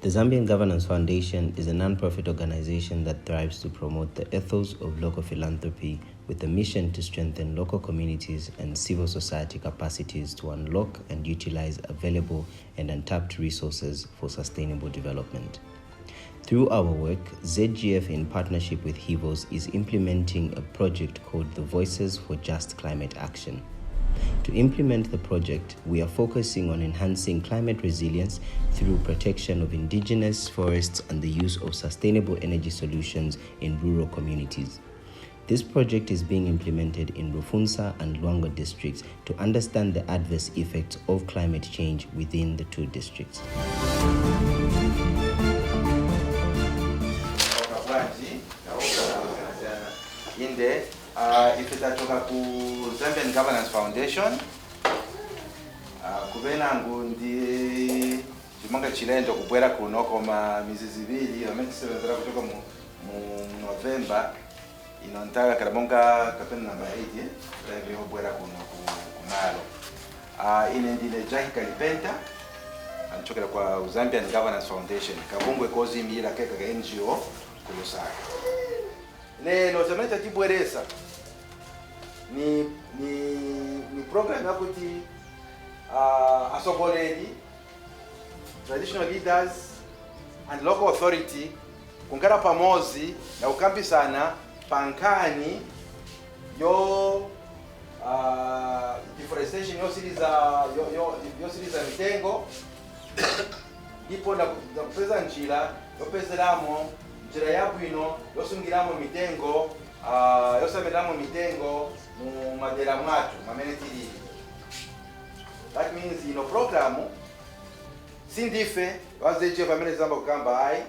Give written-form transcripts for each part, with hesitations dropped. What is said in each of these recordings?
The Zambian Governance Foundation is a non-profit organization that thrives to promote the ethos of local philanthropy with a mission to strengthen local communities and civil society capacities to unlock and utilize available and untapped resources for sustainable development. Through our work, ZGF in partnership with Hivos is implementing a project called the Voices for Just Climate Action. To implement the project, we are focusing on enhancing climate resilience through protection of indigenous forests and the use of sustainable energy solutions in rural communities. This project is being implemented in Rufunsa and Luangwa districts to understand the adverse effects of climate change within the two districts. Ifitatoka ku Zambian Governance Foundation kubena ngundi chimanga chilendo kubwera kuno koma mizizi ibiri amene tisebenzera kutoka mu November inontaka karamonga kapena namba 8 ndio kubwera kuno kumalo ine ndine Jackie Kalipenta anachokera kwa Zambian Governance Foundation kabungwe kozi mira keka ka NGO ku Lusaka lelo tameta tibweresa ni program yakuti asogoleri, traditional leaders and local authority kunkara pamozi na ukambisana pankani yo deforestation yosiriza mitengo ipo na kupeza njira yopezeramo njira yabwino yosungiramo mitengo yosameramo mitengo mu madera mwatu mamene tili. That means programu sindife wazeje pamene zamba kukamba ai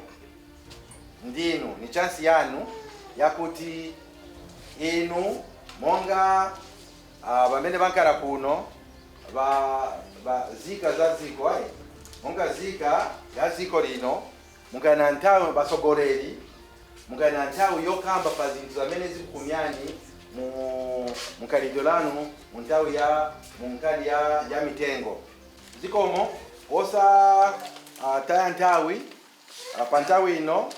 ndinu ni chance yanu yakuti inu monga pamene bankara kuno ba zika za ziko ai monga zika ya ziko lino mukana nthawi basogoleri mukana nthawi yokamba pa zinthu zamene zikumyani mukalido lanu munthawi ya munkali ya mitengo zikomo osa taya nthawi pa nthawi ino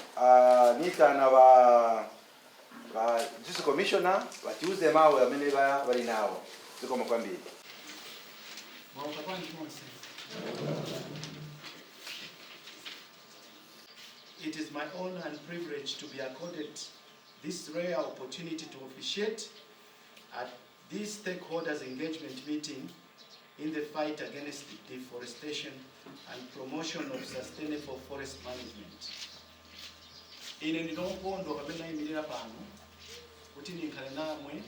nitana ba district commissioner batiuze mawe amene bali nawo zikomo kwambiri. It is my honor and privilege to be accorded this rare opportunity to officiate at this stakeholders engagement meeting in the fight against deforestation and promotion of sustainable forest management. Ine ndinopondo kapena imirira pano kuti nikhale namwe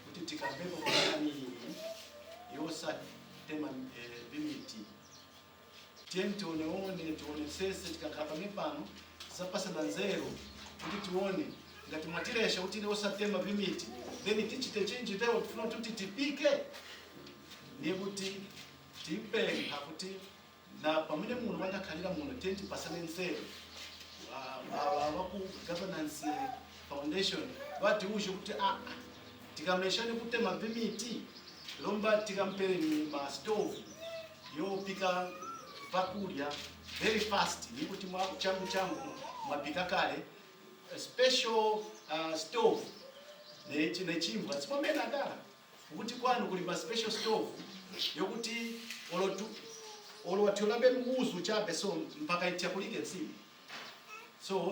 kuti tikambepo kwani yosa tema vimiti tionesese tikakapame pano zapasana nzeru kuti tione ngati mwatiresha kuti osatema vimiti then tichite change leo tufuna kuti tipike niye kuti tipenga kuti na pamene munthu wanakhalira muno tenti pasane nzeru waku Governance Foundation wati usho kuti tikameshane kutema vimiti lomba tikampere ni ma stove yopika vakulya very fast ni kuti changu mwapika kale special stove nechimba simamena dala ukuthi kwanu kuli ma special stove yokuti olwatholambe muzu chape so mpaka itiakulike nsimu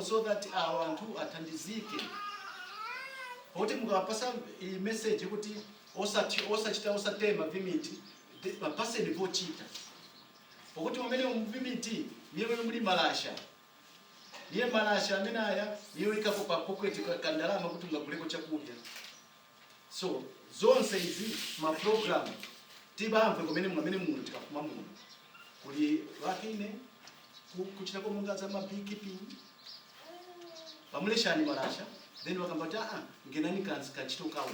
so that abantu atandizike kuti mukapasa message kuti osatema vimiti bapase ni vochita ukuthi pamene vimiti niye muli malasha niye malasha amene aya niyo ikapo pa pocket kandalama kuti ngaguleko chakudya. So zonse izi ma program tibamve kumene munthu tikafuma muno kuli wakine kuchita komungaza ma beekeeping pamuleshani malasha then wakambata ngenani kachito kawo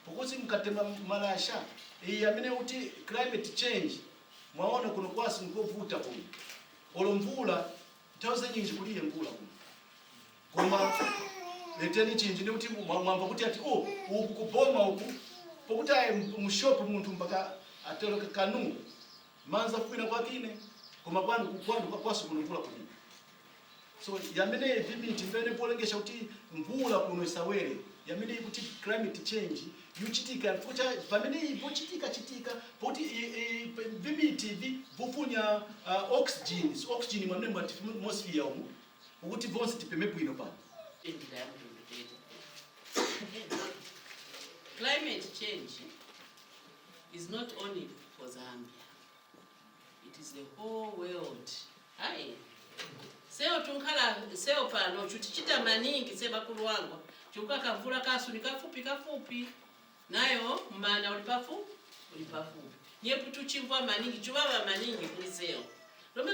pokuti mkatema malasha amene kuti climate change mwaona kuno kwasi nkovuta kuno olomvula nthawi nyinji kuliye mvula kuno koma leteni chinji ndi kuti mwamva kuti ati uku kuboma uku pokuti mshopu munthu mpaka atoloka kanu manza kwina kwakine koma kwanu kwasu kuno mvula kuno So yamene vimiti mbene polengesha kuti mvula kuno isawere yamene kuti climate change yuchitika kuti pamene ipochitika poti vimiti vifunya oxygen mwamene mwati atmosphere umu ukuthi vonse tipeme bwino pano. Climate change is not only for Zambia, it is the whole world. Aye. Seo tunkhala seo pano chutichita maningi seba Luangwa chuka kamvula kasu kafupi nayo mmana ulipafupi nyepu tuchimvwa maningi chubaba maningi kuliseo lome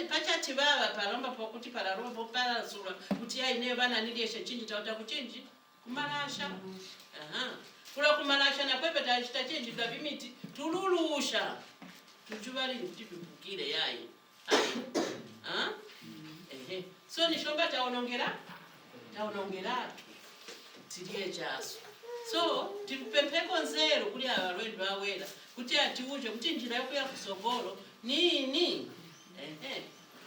pachati baba palomba pokuti para rombo para sura kuti aine bana niliyeshe chinji tauta kuchinji kumalasha kula kumalasha na pepe tachita chinji vya vimiti tululusha tujubali kuti tupukire yai so nishomba taonongera tiliye chaso so tipempeko nzero kuli abalwedu bawera kuti atiuje kuti njira yokuya kusogolo nini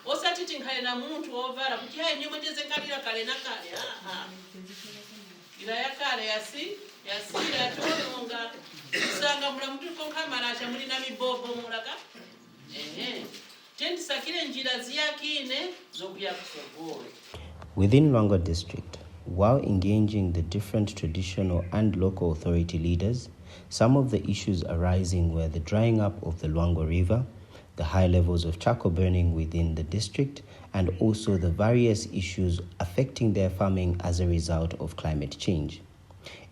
osatiti nkhale na muntu ovala kuti hayi nyemwe tezenkalira kale na kale ila yakale yasira yatononga usanga mula mutu konka malasha muli na mibobo mulaka tentisakire njira ziyakine zokuya kusogolo. Within Luangwa District, while engaging the different traditional and local authority leaders, some of the issues arising were the drying up of the Luangwa River, the high levels of charcoal burning within the district, and also the various issues affecting their farming as a result of climate change.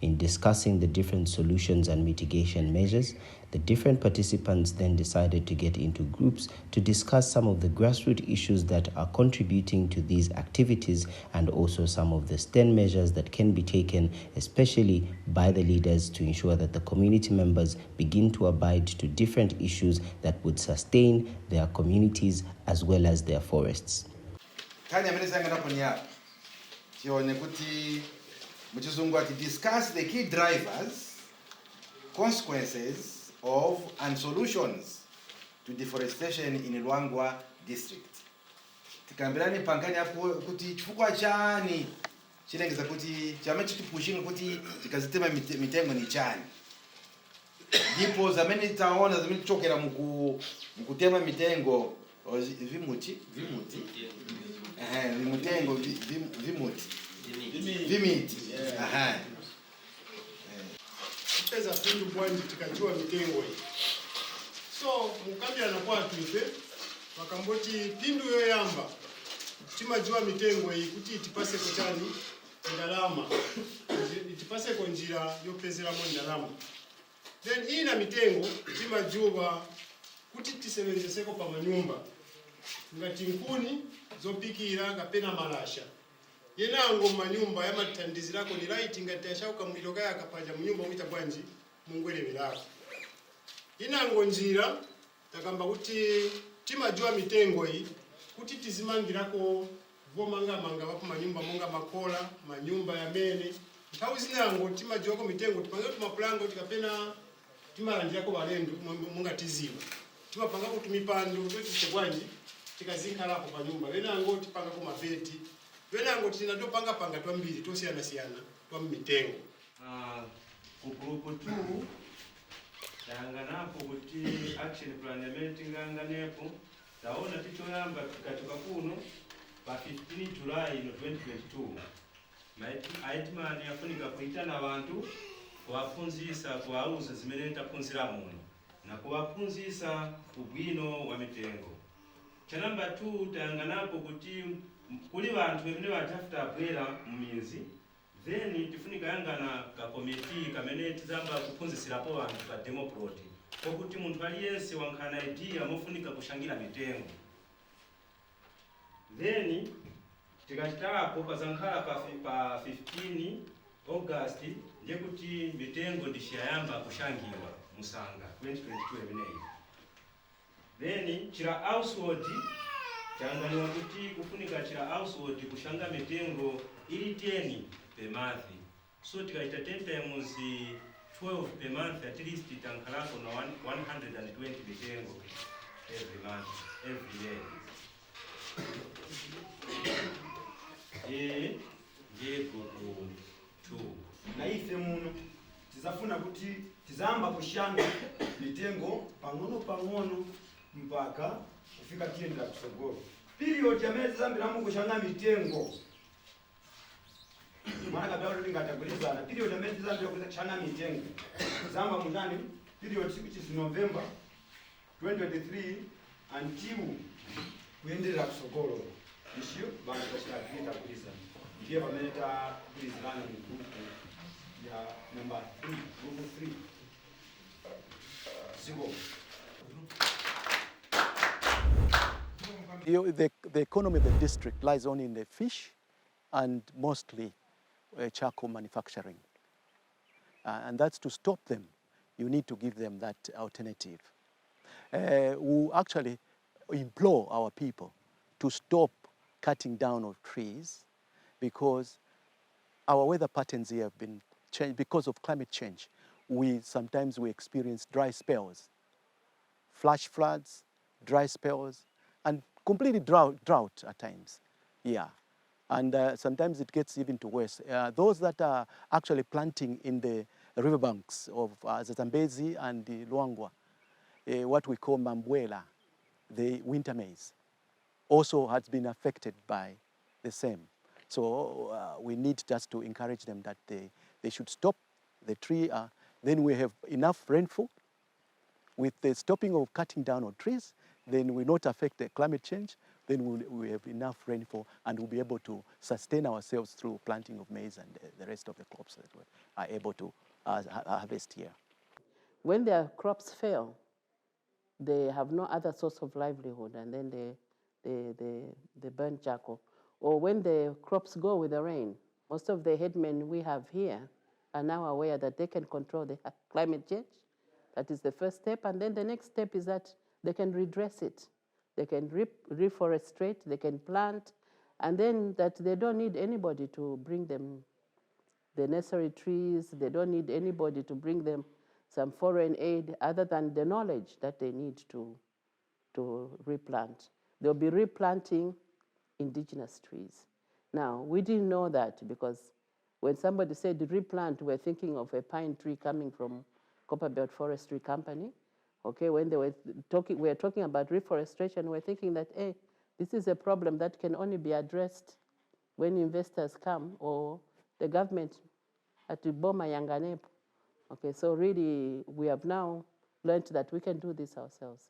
In discussing the different solutions and mitigation measures, the different participants then decided to get into groups to discuss some of the grassroots issues that are contributing to these activities and also some of the stern measures that can be taken, especially by the leaders, to ensure that the community members begin to abide to different issues that would sustain their communities as well as their forests. To discuss the key drivers, consequences of and solutions to deforestation in Luangwa District. Tikambirani pangani hapo kuti chifukwa chani chilengeza kuti chama chitupushinga kuti tikazitema mitengo ni chani. Ndipo zameni taona zameni chokera mukutema mitengo vimuti vimiti pesa pindu bwanji tikajua mitengo hii. So mukambia na kwa tuipe wakamboti pindu yoyamba timajua mitengo hii kuti itipase kuchani ndalama itipase kwa njira yopezera mo ndalama. Then hii na mitengo timajua kuti tisebenzeseko pa manyumba ngati nkuni zopikira kapena malasha. Yenango manyumba ya matandizirako ni right ngati yashauka mwitoka yakapaja munyumba mwita bwanji mungwele milako. Yenango njira takamba kuti timajua mitengo hii kuti tizimangirako vomanga wapo manyumba monga makola manyumba ya mene nthawi zinango timajua ko mitengo tipanga tumapulanga tikapena timalandirako balendo monga tiziwa timapanga kuti mipando kuti bwanji tikazinkalapo pa nyumba. Yenango tipanga ko mabeti wenango tinatopanga panga twambiri tosiyana twa mitengo. Kugrupu 2 tanganapo kuti action plan yamenti nganganepo taona tichoyamba katoka kuno pa 15 July 2022 aitimani yafunika kuitana abantu kuwafunzisa kuwauza zimene taphunzira muno na kuwafunzisa ubwino wa mitengo. Cha namba 2 tanganapo kuti kuli bantu bemene batafuta bwera muminzi then tifunika yangana ka committee kamene tizamba kuphunzisirapo bantu pa demo plot kokuti muntu aliyense wankana idea mofunika kushangira mitengo. Then tikachitapo pazankhala pa 15 August ndiye kuti mitengo ndishayamba kushangiwa musanga 2022 emeneyi. Then chira household changaniwa kuti kufunika chira household kushanga mitengo ili 10 per month. So tikaita 10 times 12 per month, at least tankalako na 120 mitengo every month, every day. Ngeko tu. Na ife muno tizafuna kuti tizamba kushanga mitengo pang'ono mpaka kufika tiendera kusogolo. Period ya mezi Zambia kushanga mitengo. Mwana kabla ndingatagulizana period ya mezi Zambia kushanga mitengo. Zamba mundani period which is November 2023 until kuendera kusogolo. Issue bana tashakita kulisa. Ndiye pameleta kulizana mgrupu ya number 3, group 3. The economy of the district lies only in the fish and mostly charcoal manufacturing. And that's to stop them. You need to give them that alternative. We actually implore our people to stop cutting down of trees because our weather patterns here have been changed because of climate change. Sometimes we experience dry spells, flash floods, dry spells, and completely drought at times. Yeah, and sometimes it gets even to worse. Those that are actually planting in the riverbanks of the Zambezi and the Luangwa, what we call Mambwela, the winter maize, also has been affected by the same. So we need just to encourage them that they should stop the tree. Then we have enough rainfall. With the stopping of cutting down on trees, then we not affect the climate change. Then we have enough rainfall and we'll be able to sustain ourselves through planting of maize and the rest of the crops that we are able to harvest here. When their crops fail, they have no other source of livelihood, and then they burn charcoal. Or when the crops go with the rain, most of the headmen we have here are now aware that they can control the climate change. That is the first step. And then the next step is that they can redress it. They can reforestate, they can plant, and then that they don't need anybody to bring them the necessary trees. They don't need anybody to bring them some foreign aid other than the knowledge that they need to replant. They'll be replanting indigenous trees. Now, we didn't know that because when somebody said replant, we're thinking of a pine tree coming from Copperbelt Forestry Company. Okay, when they were talking about reforestation, we're thinking that, hey, this is a problem that can only be addressed when investors come or the government at Boma Yanganepo. Okay, so really, we have now learned that we can do this ourselves.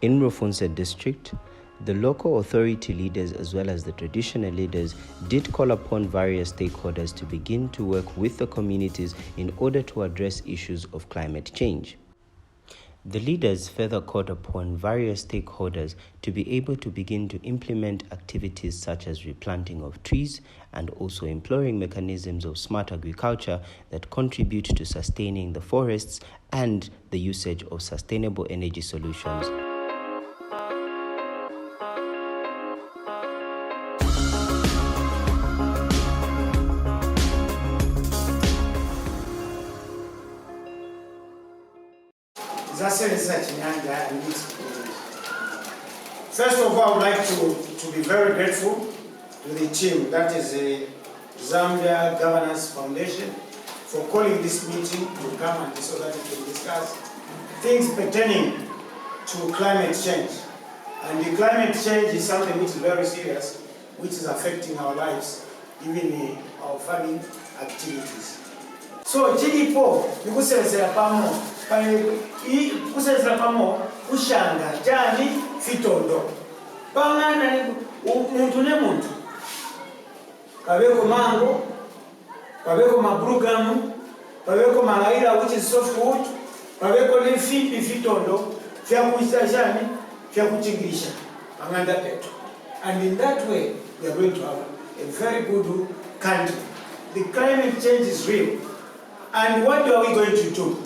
In Rufunsa District, the local authority leaders as well as the traditional leaders did call upon various stakeholders to begin to work with the communities in order to address issues of climate change. The leaders further called upon various stakeholders to be able to begin to implement activities such as replanting of trees and also employing mechanisms of smart agriculture that contribute to sustaining the forests and the usage of sustainable energy solutions. First of all, I would like to be very grateful to the team, that is the Zambian Governance Foundation, for calling this meeting to come and so that we can discuss things pertaining to climate change. And the climate change is something which is very serious, which is affecting our lives, even our farming activities. So, chilipo, nikusenzera pamo, ushanga, jani, fitondo. Pangana, muntu ne muntu. Pabeko mango, pabeko mabrugamu, pabeko malaira, which is softwood, pabeko lefi, fitondo, fya kuisa jani, fya kuchingisha. Panganda peto. And in that way, we are going to have a very good country. The climate change is real. And what are we going to do?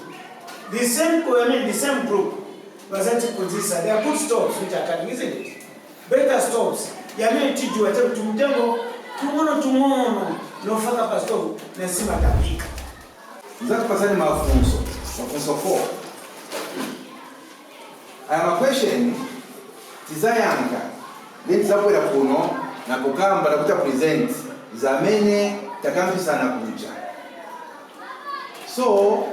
The same group was at Kuzisa. They are good stops which are cutting, isn't it? Better stops. Yamene tiju ate tumtengo tumono no further pasto nesima tapika. Nzati pasani mafunzo 4. Aya question tizayanga netizakwera kuno na kukamba na kuta present zamene takambisana kuja. So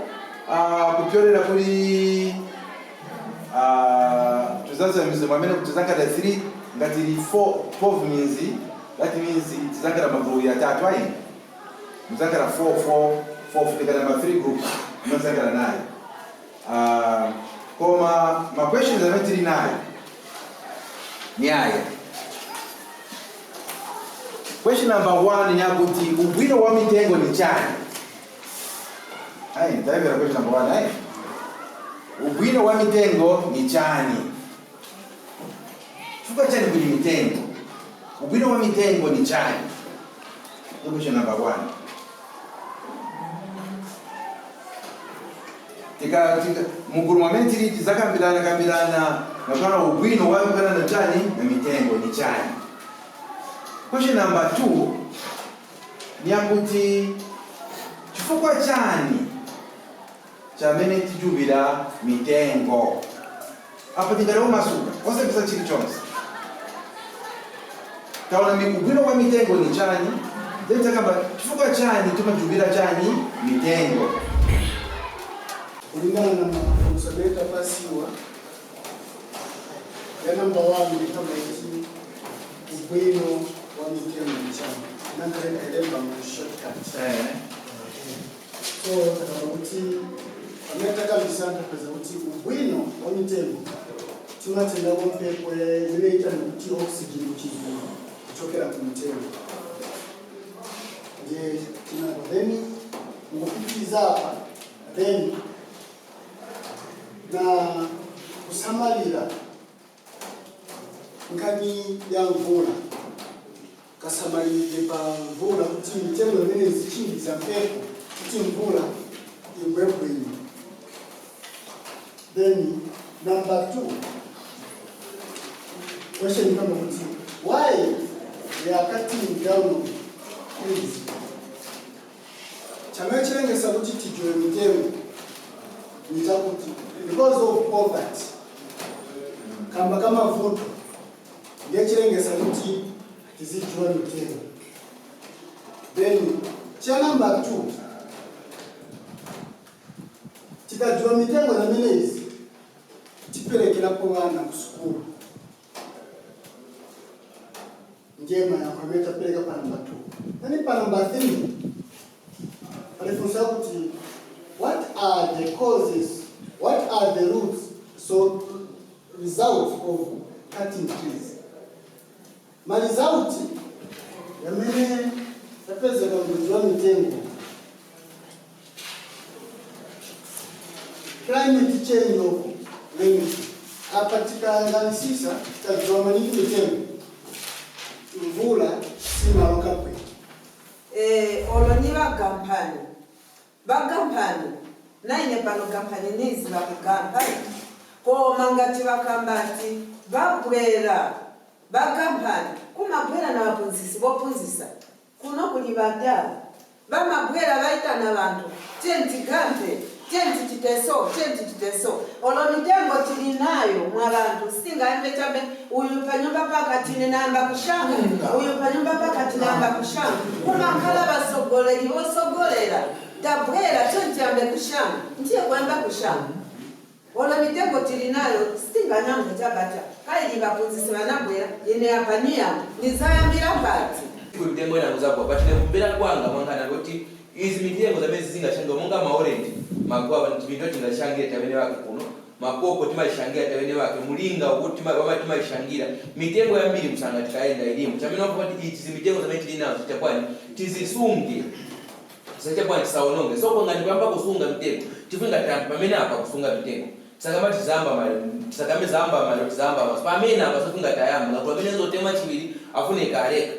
kupyorera kuri tuzaza mizemo amene kutizanga da 3 ngati 4 means that means tizanga maguru ya 3 ayi mzanga 4 fika number 3 group mzanga nayo koma ma questions ametili nayo ni haya. Question number 1 ni yakuti ubwino wa mitengo ni chani. Hai, ndabira question number 1 hai. Ubwino wa mitengo ni chani. Fuka chani kwenye mitengo. Ubwino wa mitengo ni chani. Question number 1. Tika mukuru wamentiri tizakambirana na kana ubwino wa kana na chani na mitengo ni chani. Question number 2 ni yakuti chifukwa chani chamene tijubira mitengo. Apa tingalo masuka ose pesa chili chonse. Kaona ubwino wa mitengo ni chani. Then takamba chifukwa chani tumajubira chani mitengo. Kulingana na mafunzo yetu pasiwa ya namba 1 ni kama hizi ubwino wa mitengo mchana na ndio shortcut. So takabuti ametaka msanta prezabuti ubwino wa mitengo tunatenda wopekwe ile itanuti oxygen kivu kuchokera ku mitengo. Je, tunadhani ngopitiza hapa then na kusamalira ngani ya mvula kasamalire pa mvula kuti mitengo imene zichindi za mpepo kuti mvula imwepo ino. Then number 2 question kama kuti why they are cutting down trees. Chama chirengesa kuti tijwe mitengo nitakuti because of poverty kama vuto ngechirengesa kuti tizijwa mitengo. Then cha number 2 tikajwa mitengo na minezi tiperekera kwa wana kusukuru njema ya kwameta peleka pa number 2. Then pa number 3 alifunza kuti what are the causes, what are the roots, so results of cutting trees. Ma result ya mene tapeza kwa mitengo climate change of rain apatika ngani sisa tajua maniki mitengo mvula si maroka kwe. Oloniwa bagampani naine pano kampani nizi bakukampani ko mangati bakambati bagwera bagampani kumagwera na bapunzisi bopunzisa kuno kuli badala bamagwera baita na bantu tenti gampe tenti titeso olomitengo tilinayo mwabantu singa embetambe uyu panyumba paka tine namba kushanga uyu panyumba paka tine namba kushanga kumakala basogoleri bosogolera tabwera tenti ambe kushanga ndiye kwamba kushanga olomitengo tilinayo singa namba tabata kaili bapunzisi banabwera ine apania nizayambira bati kutembo na muzako batine kumbera kwanga mwangana kuti izi mitengo zamezi zingashanga monga maorange magwa ntibintu tingashangira tabene wake kuno makoko timashangira tabene wake mulinga ukuthi baba timashangira mitengo ya mbili msanga tikaenda elimu chamina kuti izi mitengo zamezi linazo takwani tizisunge sachakwani saononge so ngani kwamba kusunga mitengo tifunga tampa pamene apa kusunga mitengo sakama tizamba mali sakame zamba mali tizamba pamene apa kusunga tayamba kwa pamene zotema chiwili afune kaleka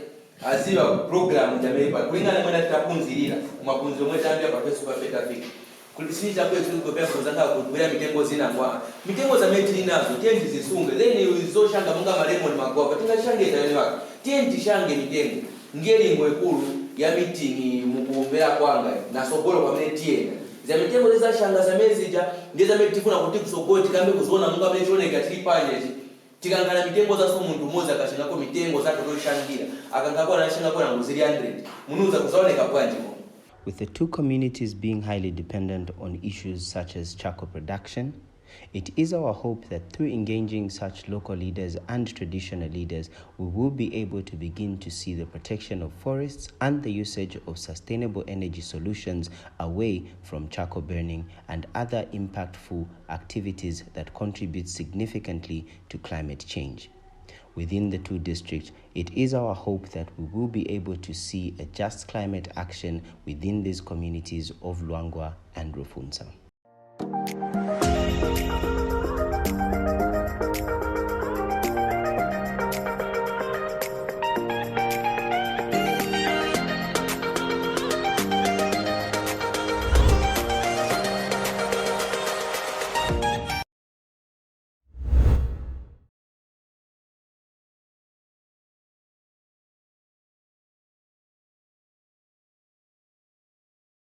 aziwa program jamaipa kulingana mwena titapunzirira mapunziro mwetambia pa Facebook beta fiki kulisinja kwetu kupea kuzanga kubira mitengo zina kwa mitengo za meti nazo tendi zisunge then izoshanga munga malemon magova tingashange tayani wake tendi shange mitengo ngeli ngwekulu ya meeting mukuombera kwanga na sogolo kwa mnetienda za mitengo za shanga za mezija ndiza metifuna kuti kusogoti kambe kuzona munga mnechoneka tilipanye tikangana mitengo za so muntu moza kashinga ko mitengo za totoshangira akangakwa na shinga kwa nguzili 100 munuza kuzaoneka kwanje. With the two communities being highly dependent on issues such as charcoal production, it is our hope that through engaging such local leaders and traditional leaders, we will be able to begin to see the protection of forests and the usage of sustainable energy solutions away from charcoal burning and other impactful activities that contribute significantly to climate change. Within the two districts, it is our hope that we will be able to see a just climate action within these communities of Luangwa and Rufunsa.